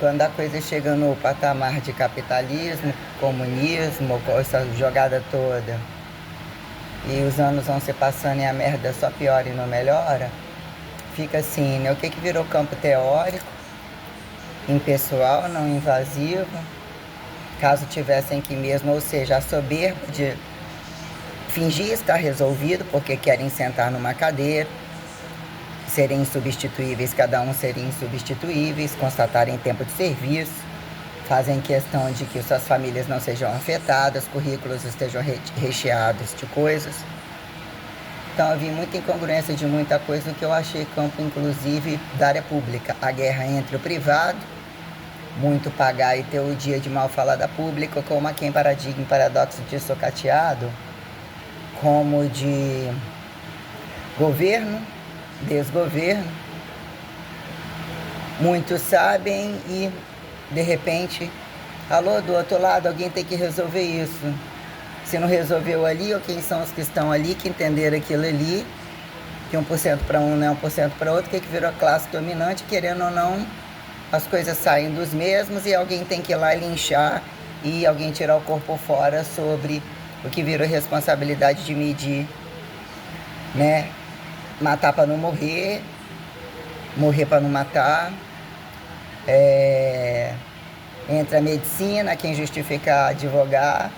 quando a coisa chega no patamar de capitalismo, comunismo, com essa jogada toda, e os anos vão se passando e a merda só piora e não melhora, fica assim, né? O que que virou campo teórico, impessoal, não invasivo, caso tivessem que mesmo, ou seja, a soberba de fingir estar resolvido porque querem sentar numa cadeira, serem insubstituíveis, cada um serem insubstituíveis, constatarem tempo de serviço, fazem questão de que suas famílias não sejam afetadas, currículos estejam recheados de coisas. Então, eu vi muita incongruência de muita coisa no que eu achei campo, inclusive, da área pública. A guerra entre o privado, muito pagar e ter o dia de mal falar da pública, como aqui em paradigma, paradoxo de socateado, como de governo, desgoverno. Muitos sabem e, de repente, alô, do outro lado, alguém tem que resolver isso. Se não resolveu ali, ou quem são os que estão ali, que entenderam aquilo ali, que 1% para um não é 1% para outro, que virou classe dominante, querendo ou não, as coisas saem dos mesmos e alguém tem que ir lá e linchar e alguém tirar o corpo fora sobre o que virou responsabilidade de medir, né? Matar para não morrer, morrer para não matar. Entre a medicina, quem justifica advogar,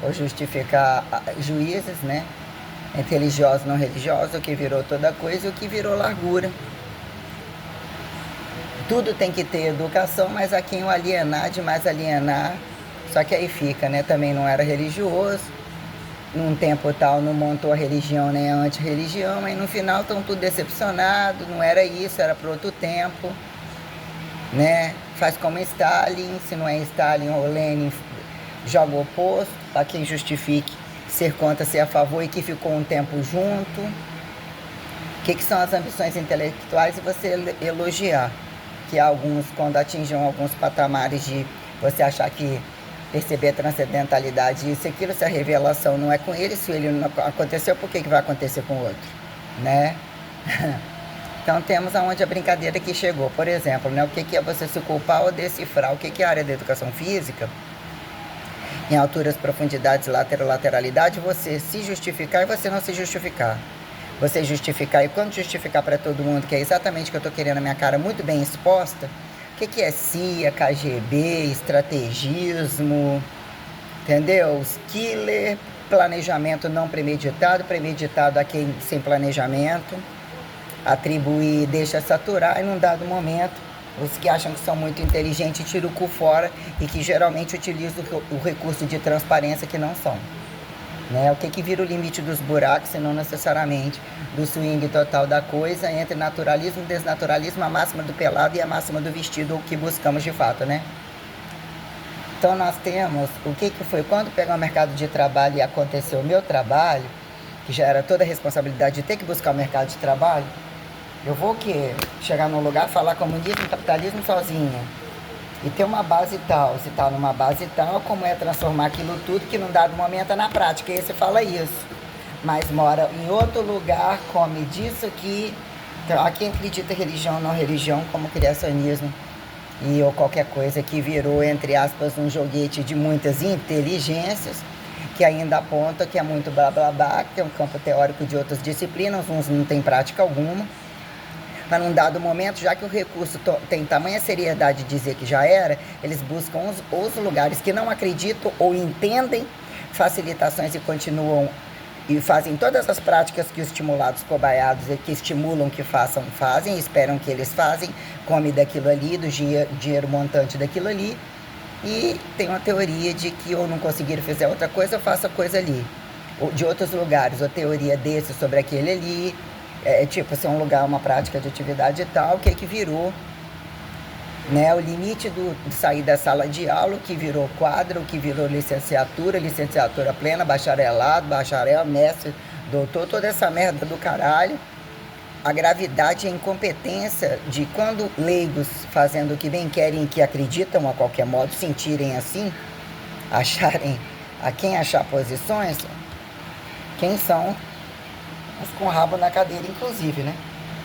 ou justificar juízes, né? Entre religiosos e não religiosos, o que virou toda coisa e o que virou largura. Tudo tem que ter educação, mas a quem o alienar, demais alienar, só que aí fica, né? Também não era religioso, num tempo tal não montou a religião nem a antirreligião, aí no final estão tudo decepcionados, não era isso, era para outro tempo, né? Faz como Stalin, se não é Stalin ou Lenin, joga o oposto, para quem justifique ser contra, ser a favor e que ficou um tempo junto. O que são as ambições intelectuais? E você elogiar, que alguns, quando atingem alguns patamares de você achar que perceber a transcendentalidade, isso e aquilo, se a revelação não é com ele, se ele não aconteceu, por que vai acontecer com o outro, né? Então temos aonde a brincadeira que chegou, por exemplo, né? O que é você se culpar ou decifrar? O que é a área da educação física? Em alturas, profundidades, lateralidade, você se justificar e você não se justificar. Você justificar, e quando justificar para todo mundo, que é exatamente o que eu estou querendo na minha cara, muito bem exposta, o que é CIA, KGB, estrategismo, entendeu? Os killer, planejamento não premeditado, premeditado a quem sem planejamento, atribuir, deixa saturar e num dado momento, os que acham que são muito inteligentes tiram o cu fora e que geralmente utilizam o recurso de transparência que não são. Né? O que vira o limite dos buracos, se não necessariamente do swing total da coisa, entre naturalismo e desnaturalismo, a máxima do pelado e a máxima do vestido, o que buscamos de fato, né? Então nós temos, o que foi, quando pegar o mercado de trabalho e aconteceu o meu trabalho, que já era toda a responsabilidade de ter que buscar o mercado de trabalho, eu vou o quê? Chegar num lugar, falar comunismo, capitalismo sozinha. E ter uma base tal, se está numa base tal, como é transformar aquilo tudo que num dado momento é na prática. E aí você fala isso. Mas mora em outro lugar, come disso aqui. Então, há quem acredita em religião ou não religião, como criacionismo ou qualquer coisa que virou, entre aspas, um joguete de muitas inteligências, que ainda aponta que é muito blá blá blá, que é um campo teórico de outras disciplinas, uns não tem prática alguma. Mas num dado momento, já que o recurso tem tamanha seriedade de dizer que já era, eles buscam os lugares que não acreditam ou entendem facilitações e continuam e fazem todas as práticas que os estimulados cobaiados e que estimulam que fazem, esperam que eles fazem, come daquilo ali, do dinheiro montante daquilo ali, e tem uma teoria de que ou não conseguiram fazer outra coisa, ou faça coisa ali, ou de outros lugares, ou teoria desse sobre aquele ali. Tipo, se é um lugar, uma prática de atividade e tal, o que virou, né? O limite de sair da sala de aula, o que virou quadro, o que virou licenciatura plena, bacharelado, bacharel, mestre, doutor, toda essa merda do caralho. A gravidade e a incompetência de quando leigos fazendo o que bem querem e que acreditam a qualquer modo, sentirem assim, acharem a quem achar posições, quem são, mas com o rabo na cadeira, inclusive, né?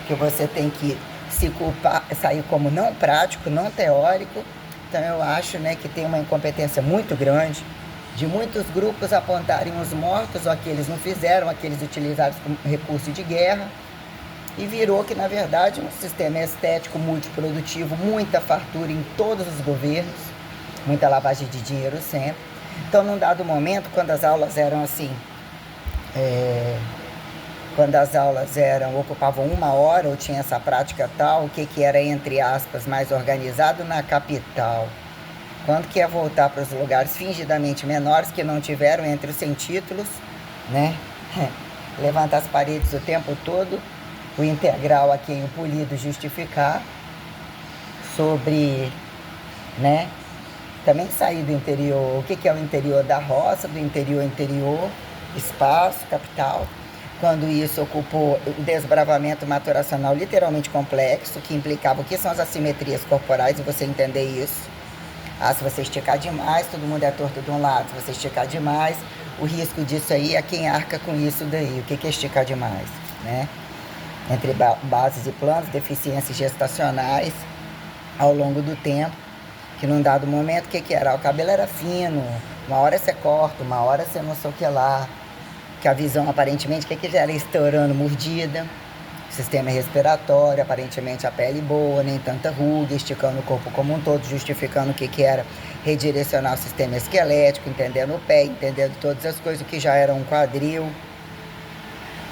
Que você tem que se culpar, sair como não prático, não teórico. Então eu acho, né, que tem uma incompetência muito grande de muitos grupos apontarem os mortos, ou aqueles não fizeram, aqueles utilizados como recurso de guerra, e virou que, na verdade, um sistema estético multiprodutivo, muita fartura em todos os governos, muita lavagem de dinheiro sempre. Então, num dado momento, quando as aulas eram assim, ocupavam 1 hora, ou tinha essa prática tal, o que era, entre aspas, mais organizado na capital. Quando que ia voltar para os lugares fingidamente menores, que não tiveram entre os sem títulos, né? Levantar as paredes o tempo todo, o integral a quem o polido justificar, sobre, né? Também sair do interior, o que é o interior da roça, do interior, espaço, capital. Quando isso ocupou o desbravamento maturacional literalmente complexo, que implicava o que são as assimetrias corporais, e você entender isso. Se você esticar demais, todo mundo é torto de um lado. Se você esticar demais, o risco disso aí é quem arca com isso daí. O que é esticar demais, né? Entre bases e planos, deficiências gestacionais ao longo do tempo, que num dado momento, o que era? O cabelo era fino, uma hora você corta, uma hora você não sei o que lá, que a visão aparentemente, o que já era estourando, mordida, sistema respiratório, aparentemente a pele boa, nem tanta ruga, esticando o corpo como um todo, justificando o que era redirecionar o sistema esquelético, entendendo o pé, entendendo todas as coisas, que já era um quadril,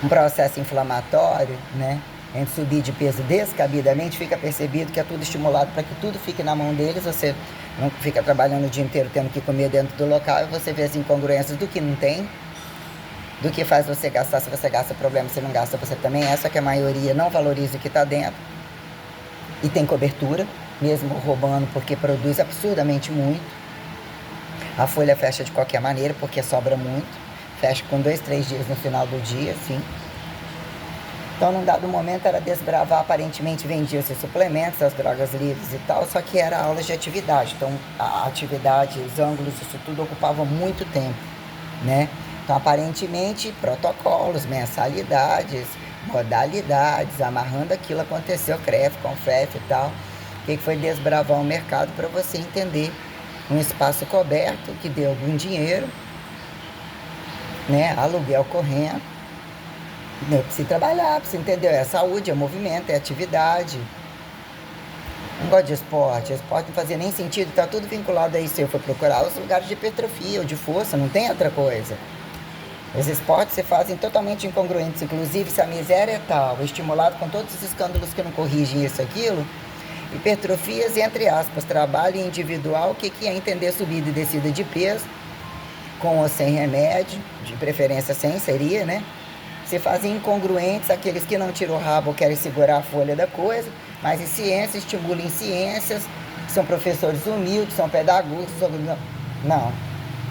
um processo inflamatório, né? A gente subir de peso descabidamente, fica percebido que é tudo estimulado para que tudo fique na mão deles, você não fica trabalhando o dia inteiro tendo que comer dentro do local, e você vê as incongruências do que não tem, do que faz você gastar. Se você gasta, problema, se não gasta, você também. Essa que a maioria não valoriza o que está dentro. E tem cobertura, mesmo roubando, porque produz absurdamente muito. A folha fecha de qualquer maneira, porque sobra muito. Fecha com 2, 3 dias no final do dia, assim. Então, num dado momento, era desbravar. Aparentemente, vendia-se suplementos, as drogas livres e tal, só que era aulas de atividade. Então, a atividade, os ângulos, isso tudo ocupava muito tempo, né? Então, aparentemente, protocolos, mensalidades, modalidades, amarrando aquilo, aconteceu, CREF, CONFEF e tal. O que foi desbravar o mercado para você entender um espaço coberto que deu algum dinheiro, né? Aluguel correndo. Eu preciso trabalhar, preciso entender. É saúde, é movimento, é atividade. Não gosto de esporte. Esporte não fazia nem sentido, tá tudo vinculado a isso. Eu fui procurar os lugares de hipertrofia ou de força, não tem outra coisa. Os esportes se fazem totalmente incongruentes, inclusive se a miséria é tal, estimulado com todos os escândalos que não corrigem isso, aquilo, hipertrofias, entre aspas, trabalho individual, o que é entender subida e descida de peso, com ou sem remédio, de preferência sem seria, né? Se fazem incongruentes aqueles que não tiram o rabo ou querem segurar a folha da coisa, mas em ciência, estimulam em ciências, são professores humildes, são pedagogos, não,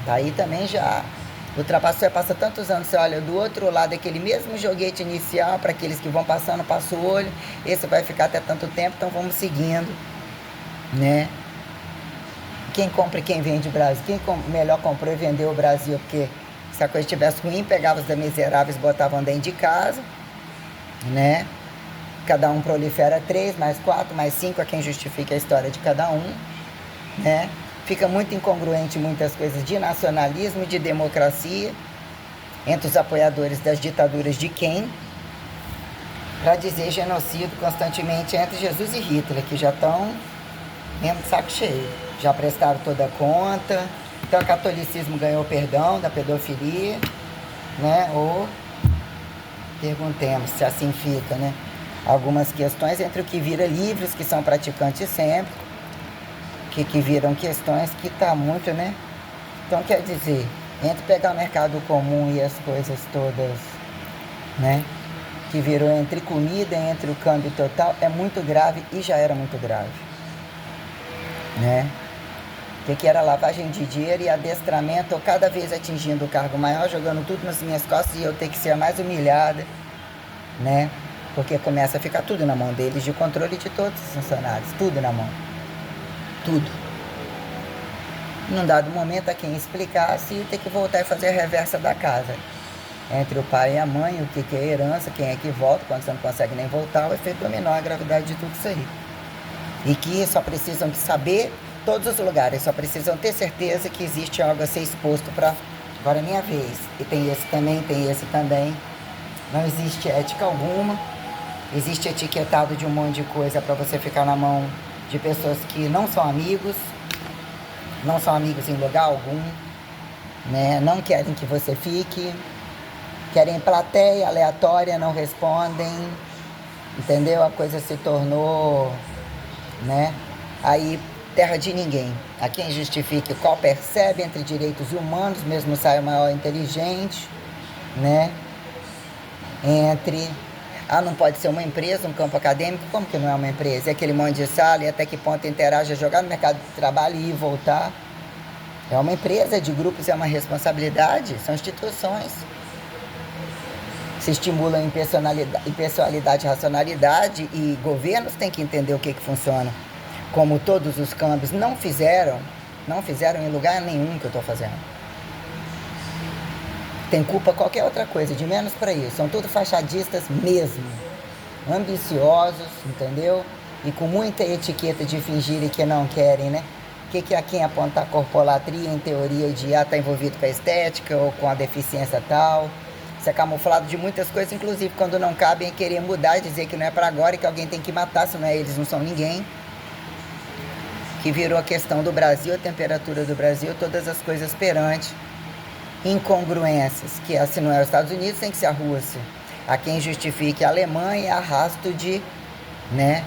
tá aí também já ultrapassou, você passa tantos anos, você olha do outro lado, aquele mesmo joguete inicial, para aqueles que vão passando, passa o olho, esse vai ficar até tanto tempo, então vamos seguindo, né? Quem compra e quem vende o Brasil, quem melhor comprou e vendeu o Brasil, porque se a coisa estivesse ruim, pegava os da miseráveis, botavam dentro de casa, né? Cada um prolifera 3, mais 4, mais 5, a quem justifica a história de cada um, né? Fica muito incongruente muitas coisas de nacionalismo e de democracia entre os apoiadores das ditaduras de quem, para dizer genocídio constantemente entre Jesus e Hitler, que já estão mesmo de saco cheio, já prestaram toda a conta. Então o catolicismo ganhou perdão da pedofilia, né? Ou perguntemos se assim fica, né? Algumas questões entre o que vira livros, que são praticantes sempre, que viram questões que tá muito, né? Então, quer dizer, entre pegar o mercado comum e as coisas todas, né? Que virou entre comida, entre o câmbio total, é muito grave e já era muito grave, né? Que era lavagem de dinheiro e adestramento, eu cada vez atingindo o cargo maior, jogando tudo nas minhas costas e eu ter que ser a mais humilhada, né? Porque começa a ficar tudo na mão deles, de controle de todos os funcionários, tudo na mão. Tudo. Num dado momento, a quem explicasse, ia ter que voltar e fazer a reversa da casa. entre o pai e a mãe, o que é herança, quem é que volta, quando você não consegue nem voltar, o efeito dominó, a gravidade de tudo isso aí. E que só precisam de saber, todos os lugares, só precisam ter certeza que existe algo a ser exposto para agora é minha vez. E tem esse também, tem esse também. Não existe ética alguma. Existe etiquetado de um monte de coisa para você ficar na mão de pessoas que não são amigos em lugar algum, né? Não querem que você fique, querem plateia aleatória, não respondem, entendeu? A coisa se tornou, né? Aí, terra de ninguém. A quem justifique qual percebe entre direitos humanos, mesmo saia o maior inteligente, né? Entre... Ah, não pode ser uma empresa, um campo acadêmico? Como que não é uma empresa? É aquele monte de sala e até que ponto interage, é jogar no mercado de trabalho e ir e voltar. É uma empresa de grupos, é uma responsabilidade, são instituições. Se estimulam impessoalidade, racionalidade, e governos têm que entender o que funciona. Como todos os câmbios não fizeram em lugar nenhum que eu estou fazendo. Tem culpa qualquer outra coisa, de menos para isso. São tudo fachadistas mesmo. Ambiciosos, entendeu? E com muita etiqueta de fingirem que não querem, né? O que é quem apontar corpolatria em teoria de tá envolvido com a estética ou com a deficiência tal. Isso é camuflado de muitas coisas, inclusive quando não cabem querer mudar e dizer que não é para agora e que alguém tem que matar, se não é eles, não são ninguém. Que virou a questão do Brasil, a temperatura do Brasil, todas as coisas perante incongruências, que se não é os Estados Unidos, tem que ser a Rússia. A quem justifique a Alemanha, arrasto de, né,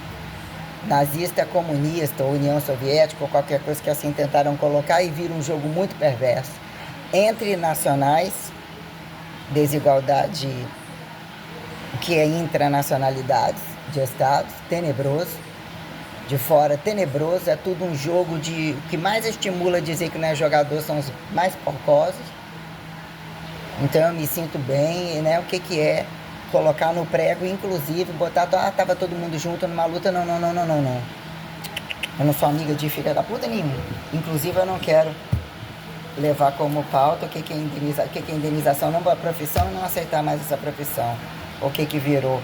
nazista, comunista, ou União Soviética, ou qualquer coisa que assim tentaram colocar, e vira um jogo muito perverso. Entre nacionais, desigualdade, que é intranacionalidades de estados, tenebroso. De fora, tenebroso, é tudo um jogo de... O que mais estimula dizer que não é jogador são os mais porcosos. Então eu me sinto bem, né? O que é colocar no prego, inclusive, botar... Ah, tava todo mundo junto numa luta. Não. Eu não sou amiga de filha da puta nenhuma. Inclusive eu não quero levar como pauta o que é indenização não para a profissão e não aceitar mais essa profissão. O que virou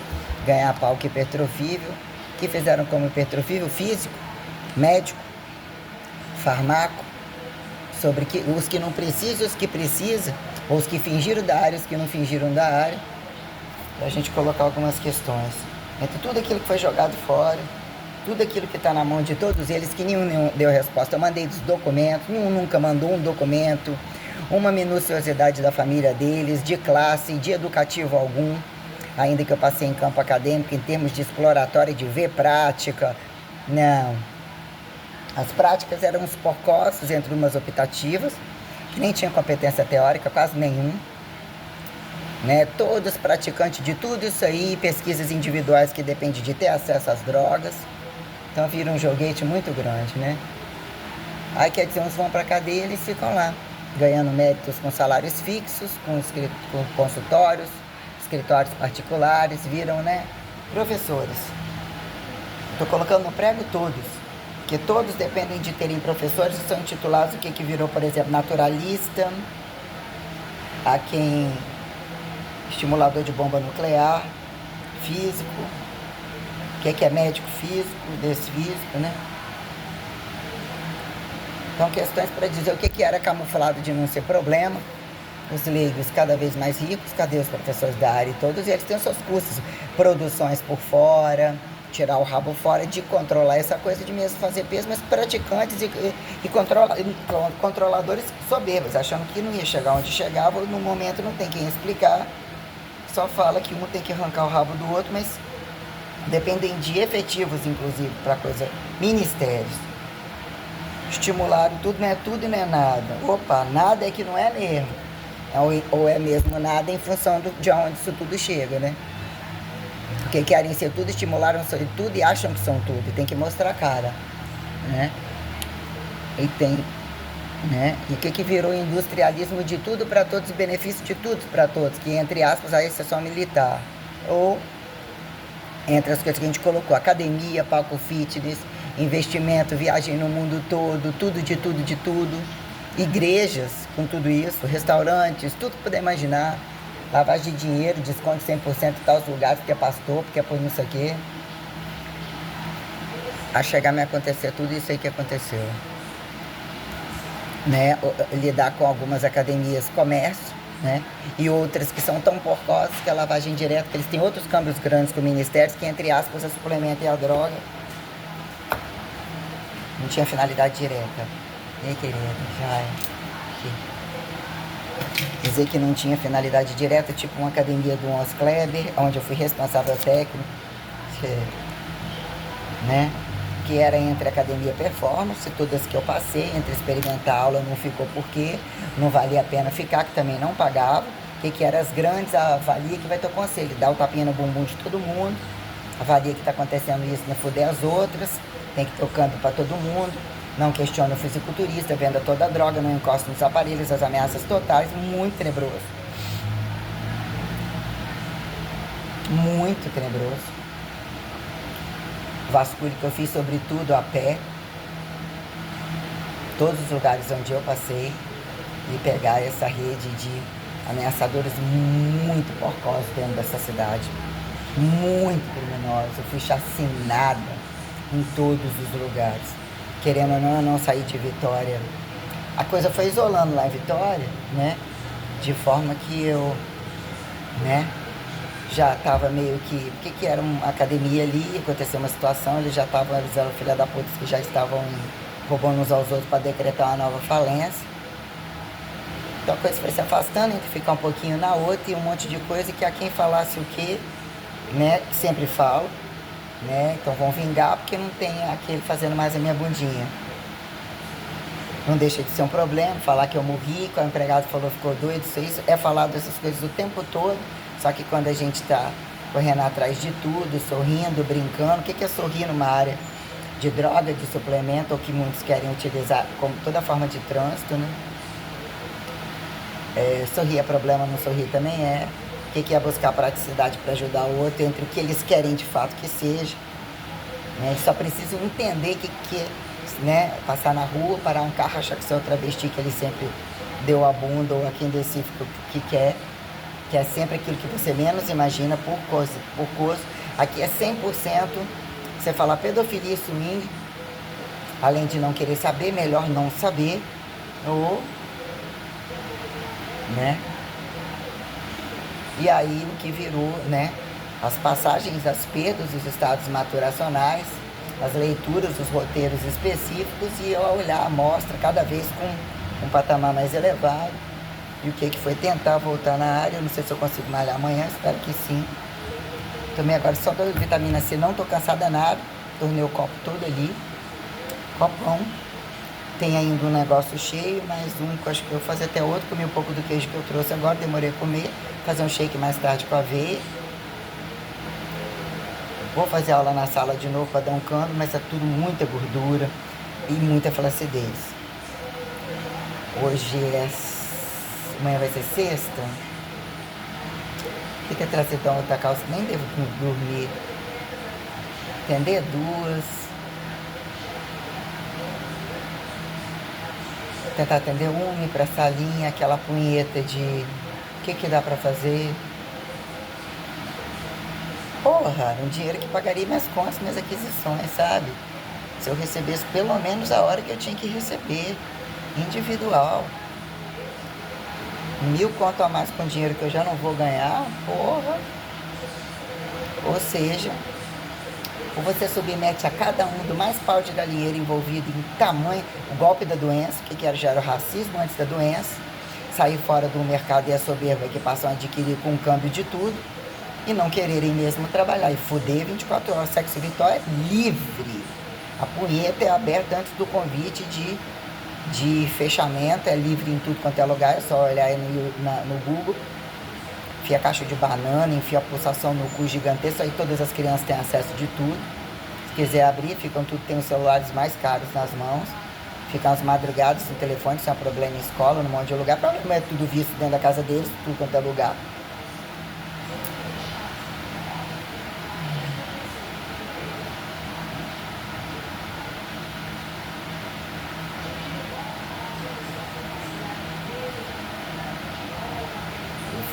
ganhar pau que hipertrofível, que fizeram como hipertrofível físico, médico, farmaco, sobre que, os que não precisam, os que precisam, ou os que fingiram da área, os que não fingiram da área, para a gente colocar algumas questões. Entre tudo aquilo que foi jogado fora, tudo aquilo que está na mão de todos eles, que nenhum deu resposta. Eu mandei dos documentos, nenhum nunca mandou um documento, uma minuciosidade da família deles, de classe, de educativo algum, ainda que eu passei em campo acadêmico, em termos de exploratório, de ver prática. Não. As práticas eram uns porcossos entre umas optativas, que nem tinham competência teórica, quase nenhum. Né? Todos praticantes de tudo isso aí, pesquisas individuais que dependem de ter acesso às drogas. Então vira um joguete muito grande, né? Aí quer dizer, uns vão para a cadeia e eles ficam lá, ganhando méritos com salários fixos, com consultórios, escritórios particulares, viram, né? Professores. Estou colocando no prego todos, porque todos dependem de terem professores que são intitulados o que virou, por exemplo, naturalista, a quem estimulador de bomba nuclear, físico, o que é médico físico, desfísico, né? Então, questões para dizer o que era camuflado de não ser problema. Os leigos cada vez mais ricos, cadê os professores da área? E todos eles têm os seus custos, produções por fora, tirar o rabo fora, de controlar essa coisa de mesmo fazer peso, mas praticantes e controladores soberbos, achando que não ia chegar onde chegava, no momento não tem quem explicar, só fala que um tem que arrancar o rabo do outro, mas dependem de efetivos, inclusive, para coisa, ministérios. Estimularam tudo, não é tudo e não é nada. Opa, nada é que não é mesmo. Ou é mesmo nada em função de onde isso tudo chega, né? Porque querem ser tudo, estimularam ser tudo e acham que são tudo. E tem que mostrar a cara, né? E tem, né? E o que virou industrialismo de tudo para todos, benefício de tudo para todos, que entre aspas a exceção militar. Ou entre as coisas que a gente colocou, academia, palco fitness, investimento, viagem no mundo todo, tudo de tudo de tudo, igrejas com tudo isso, restaurantes, tudo que puder imaginar, lavagem de dinheiro, desconto 100% em tais lugares, porque é pastor, porque é por isso aqui. A chegar a me acontecer tudo isso aí que aconteceu. Né? Lidar com algumas academias comércio, né? E outras que são tão porcosas que a lavagem direta, que eles têm outros câmbios grandes com ministérios que, entre aspas, a suplemento e a droga não tinha finalidade direta. E aí, querida, já é. Aqui. Dizer que não tinha finalidade direta, tipo uma academia do Ons Kleber, onde eu fui responsável técnico, né? Que era entre academia performance, todas que eu passei, entre experimentar aula não ficou porque não valia a pena ficar, que também não pagava. Que era as grandes, avalia que vai ter o conselho, dá o tapinha no bumbum de todo mundo, avalia que está acontecendo isso, não fuder as outras, tem que ter o câmbio para todo mundo, não questiona o fisiculturista, venda toda a droga, não encosta nos aparelhos, as ameaças totais, muito tenebroso. Muito tenebroso. Vasculho que eu fiz sobretudo a pé, todos os lugares onde eu passei, e pegar essa rede de ameaçadores muito porcosos dentro dessa cidade, muito criminosos. Eu fui chacinada em todos os lugares, querendo ou não, eu não sair de Vitória. A coisa foi isolando lá em Vitória, né, de forma que eu, né, já estava meio que era uma academia ali, aconteceu uma situação, eles já estavam avisando filha da puta que já estavam roubando uns aos outros para decretar uma nova falência. Então a coisa foi se afastando entre ficar um pouquinho na outra e um monte de coisa que a quem falasse o quê, né, que sempre falo, né, então vão vingar porque não tem aquele fazendo mais a minha bundinha. Não deixa de ser um problema, falar que eu morri, que o empregado falou ficou doido, isso é falar dessas coisas o tempo todo. Só que quando a gente está correndo atrás de tudo, sorrindo, brincando, o que é sorrir numa área de droga, de suplemento, ou que muitos querem utilizar como toda forma de trânsito, né? Sorrir é problema, não sorrir também é. O que é buscar praticidade para ajudar o outro, entre o que eles querem de fato que seja. Né? Eles só precisam entender que né, passar na rua, parar um carro, achar que você é o travesti que ele sempre deu a bunda, ou a quem decide o que quer. Que é sempre aquilo que você menos imagina por coisa. Aqui é 100% você falar pedofilia e swing, além de não querer saber, melhor não saber, ou, né? E aí o que virou, né? As passagens, as perdas, os estados maturacionais, as leituras, os roteiros específicos, e eu a olhar a amostra cada vez com um patamar mais elevado. E o que foi tentar voltar na área. Eu não sei se eu consigo malhar amanhã, espero que sim. Tomei agora só da vitamina C, não tô cansada nada. Tornei o copo todo ali. Copão. Tem ainda um negócio cheio, mais um que eu acho que eu vou fazer até outro. Comi um pouco do queijo que eu trouxe agora, demorei a comer. Fazer um shake mais tarde com aveia. Vou fazer aula na sala de novo para dar um câmbio, mas é tudo muita gordura e muita flacidez. Hoje amanhã vai ser sexta. Tem que trazer então outra calça, nem devo dormir. Atender duas. Tentar atender uma, ir pra salinha, aquela punheta de o que dá pra fazer. Porra, um dinheiro que pagaria minhas contas, minhas aquisições, sabe? Se eu recebesse pelo menos a hora que eu tinha que receber, individual. 1.000 conto a mais com dinheiro que eu já não vou ganhar, porra. Ou seja, ou você submete a cada um do mais pau de galinheiro envolvido em tamanho, o golpe da doença, que já era o racismo antes da doença, sair fora do mercado e a soberba que passam a adquirir com um câmbio de tudo, e não quererem mesmo trabalhar, e fuder 24 horas, sexo Vitória livre. A punheta é aberta antes do convite de fechamento, é livre em tudo quanto é lugar, é só olhar aí no Google, enfia caixa de banana, enfia a pulsação no cu gigantesco, aí todas as crianças têm acesso de tudo. Se quiser abrir, tem os celulares mais caros nas mãos, ficam as madrugadas no telefone, se é um problema em escola, num monte de lugar, para não é tudo visto dentro da casa deles, tudo quanto é lugar.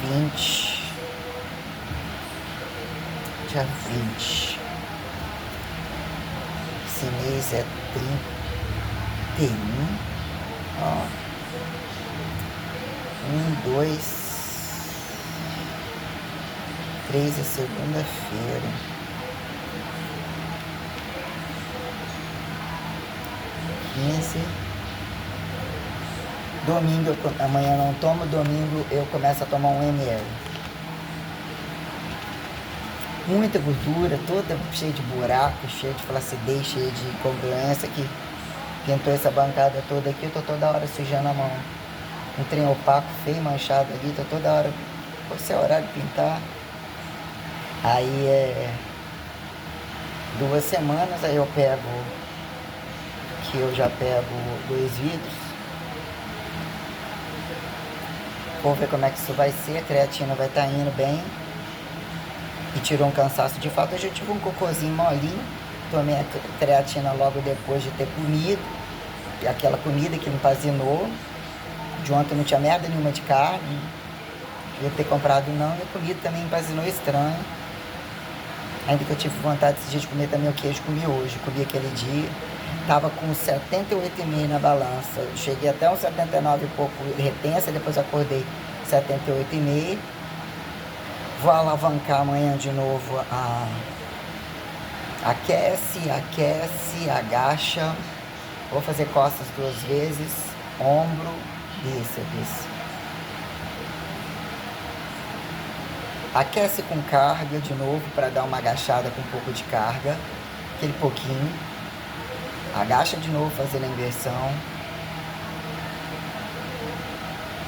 Vinte dia 20. Esse mês é 31. Ó. 1, 2, 3 é segunda-feira. 15. Domingo, amanhã não tomo, domingo eu começo a tomar 1 ml. Muita gordura, toda cheia de buraco, cheia de flacidez, cheia de incongruência que pintou essa bancada toda aqui. Eu tô toda hora sujando a mão. Um trem opaco, feio, manchado ali, tô toda hora. Pode ser horário de pintar. Aí é 2 semanas, aí eu pego, que eu já pego 2 vidros. Vou ver como é que isso vai ser, a creatina vai estar indo bem. E tirou um cansaço de fato. Hoje eu tive um cocôzinho molinho. Tomei a creatina logo depois de ter comido. E aquela comida que empazinou. De ontem não tinha merda nenhuma de carne. Devia ter comprado não. E a comida também empazinou estranho. Ainda que eu tive vontade esse dia de comer também o queijo, comi hoje. Comi aquele dia. Tava com 78,5 na balança. Eu cheguei até uns 79 e pouco retensa. Depois acordei 78,5. Vou alavancar amanhã de novo aquece, agacha. Vou fazer costas 2 vezes, ombro, bíceps. Aquece com carga de novo para dar uma agachada com um pouco de carga, aquele pouquinho. Agacha de novo fazendo a inversão.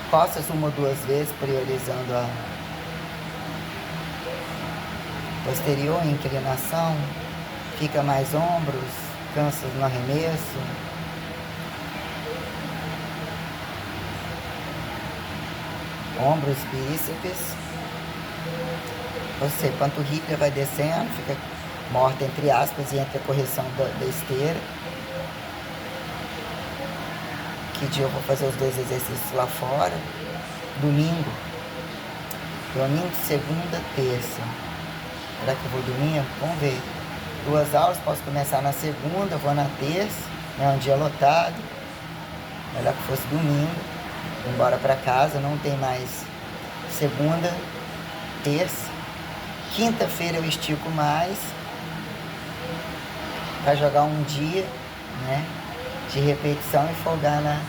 Costas 1 ou 2 vezes, priorizando a posterior, inclinação, fica mais ombros, cansa no arremesso. Ombros, bíceps. Você, panturrilha vai descendo, fica morta entre aspas e entre a correção da esteira. Que dia eu vou fazer os 2 exercícios lá fora? Domingo, segunda, terça. Será que eu vou domingo? Vamos ver. 2 aulas, posso começar na segunda, vou na terça, é um dia lotado. Melhor que fosse domingo. Vou embora pra casa, não tem mais segunda, terça. Quinta-feira eu estico mais. Pra jogar um dia, né, de repetição e folgar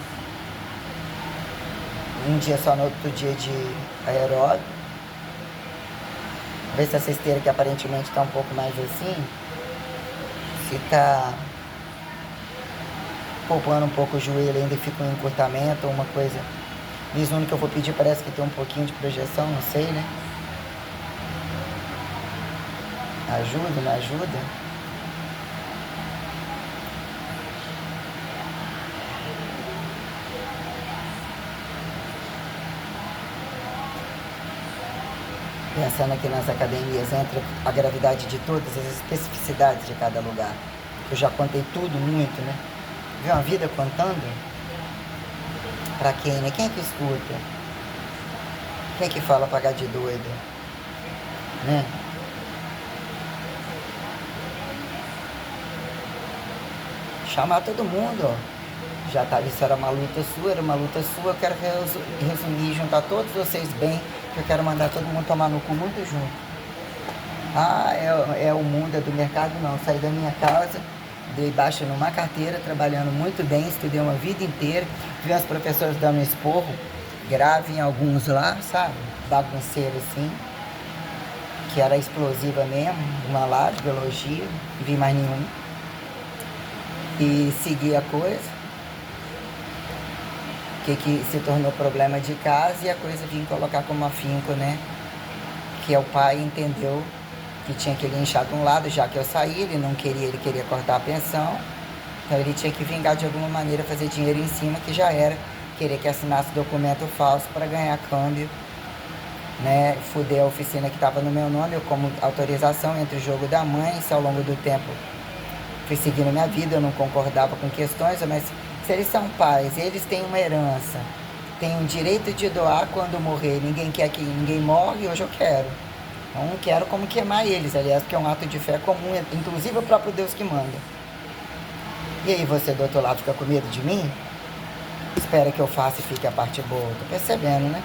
um dia só no outro dia de aeróbico. Ver se essa esteira que aparentemente está um pouco mais assim, se está poupando um pouco o joelho ainda e fica um encurtamento ou uma coisa. Mizuno que eu vou pedir parece que tem um pouquinho de projeção, não sei, né? Ajuda, não ajuda? Pensando aqui nas academias, entra a gravidade de todas as especificidades de cada lugar. Eu já contei tudo muito, né? Viu a vida contando? Pra quem, né? Quem é que escuta? Quem é que fala pagar de doido? Né? Chamar todo mundo, ó. Já tá, isso era uma luta sua, eu quero resumir, juntar todos vocês bem, que eu quero mandar todo mundo tomar no cu muito junto. Ah, é o mundo, é do mercado, não. Saí da minha casa, dei baixa numa carteira, trabalhando muito bem, estudei uma vida inteira, vi os professores dando um esporro, grave em alguns lá, sabe? Bagunceiro assim, que era explosiva mesmo, uma lá de biologia, não vi mais nenhum. E segui a coisa. Que se tornou problema de casa e a coisa vim colocar como afinco, né? Que é o pai entendeu que tinha que linchar de um lado, já que eu saí, ele queria cortar a pensão, então ele tinha que vingar de alguma maneira, fazer dinheiro em cima, que já era querer que assinasse documento falso para ganhar câmbio, né? Fuder a oficina que estava no meu nome, eu como autorização entre o jogo da mãe, se ao longo do tempo fui seguindo minha vida, eu não concordava com questões, mas se eles são pais, eles têm uma herança, têm o direito de doar quando morrer, ninguém quer que ninguém morre, hoje eu quero. Então não quero como queimar eles, aliás, porque é um ato de fé comum, inclusive o próprio Deus que manda. E aí você do outro lado fica com medo de mim? Espera que eu faça e fique a parte boa. Tô percebendo, né?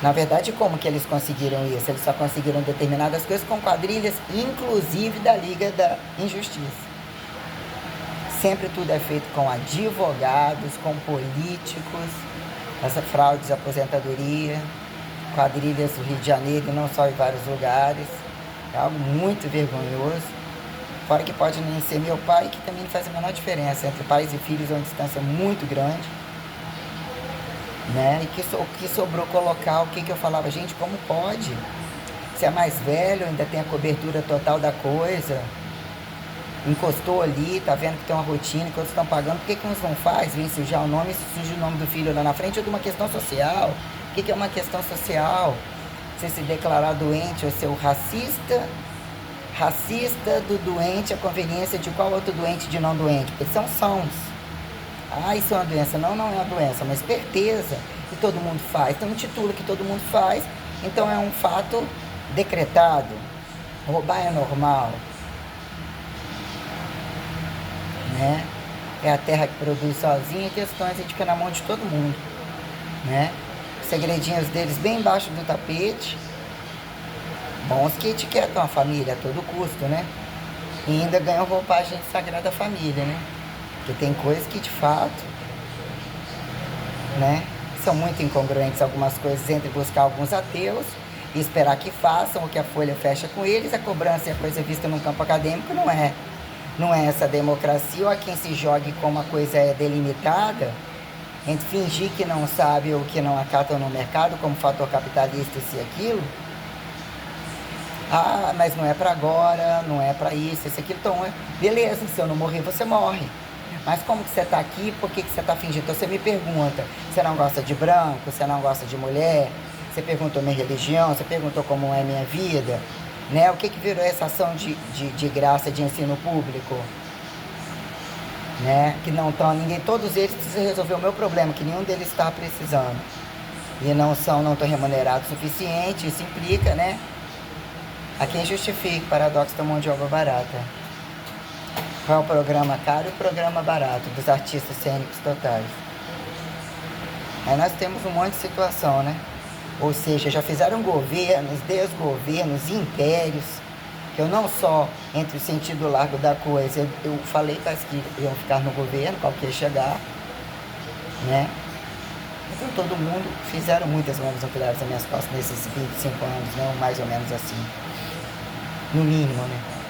Na verdade, como que eles conseguiram isso? Eles só conseguiram determinadas coisas com quadrilhas, inclusive da Liga da Injustiça. Sempre tudo é feito com advogados, com políticos, essa fraude de aposentadoria, quadrilhas do Rio de Janeiro e não só em vários lugares. É algo muito vergonhoso. Fora que pode nem ser meu pai, que também não faz a menor diferença entre pais e filhos, é uma distância muito grande. Né? E o que sobrou colocar, o que eu falava, gente, como pode? Você é mais velho, ainda tem a cobertura total da coisa. Encostou ali, tá vendo que tem uma rotina, que outros estão pagando, por que uns não faz? Vem sujar o nome, suja o nome do filho lá na frente, ou de uma questão social. O que é uma questão social? Você se declarar doente ou ser o racista do doente, a conveniência de qual outro doente de não doente? Porque são sãos. Ah, isso é uma doença. Não, não é uma doença, uma esperteza que todo mundo faz. Então, um título que todo mundo faz, então é um fato decretado. Roubar é normal. Né? É a terra que produz sozinha, e questões a gente fica na mão de todo mundo. Né? Os segredinhos deles bem embaixo do tapete. Bons que etiquetam a família a todo custo, né? E ainda ganham roupagem de Sagrada Família, né? Porque tem coisas que de fato, né, são muito incongruentes algumas coisas entre buscar alguns ateus e esperar que façam o que a Folha fecha com eles. A cobrança é a coisa vista no campo acadêmico, não é. Não é essa democracia, ou a quem se jogue como a coisa é delimitada, entre fingir que não sabe ou que não acata no mercado como fator capitalista e aquilo. Ah, mas não é para agora, não é para isso, esse aqui. Então, beleza, se eu não morrer, você morre. Mas como que você está aqui, por que você está fingindo? Então você me pergunta, você não gosta de branco, você não gosta de mulher, você perguntou minha religião, você perguntou como é minha vida, né? O que virou essa ação de graça de ensino público? Né? Que não estão, ninguém, todos eles precisam resolver o meu problema, que nenhum deles está precisando. E não estão remunerados o suficiente, isso implica, né? A quem justifica o paradoxo da mão de obra barata. Qual é o programa caro e o programa barato dos artistas cênicos totais? Aí nós temos um monte de situação, né? Ou seja, já fizeram governos, desgovernos, impérios, que eu não só entre o sentido largo da coisa, eu falei para as que iam ficar no governo, qualquer chegar, né? Então todo mundo fizeram muitas mãos nucleares nas minhas costas nesses 25 anos, não mais ou menos assim. No mínimo, né?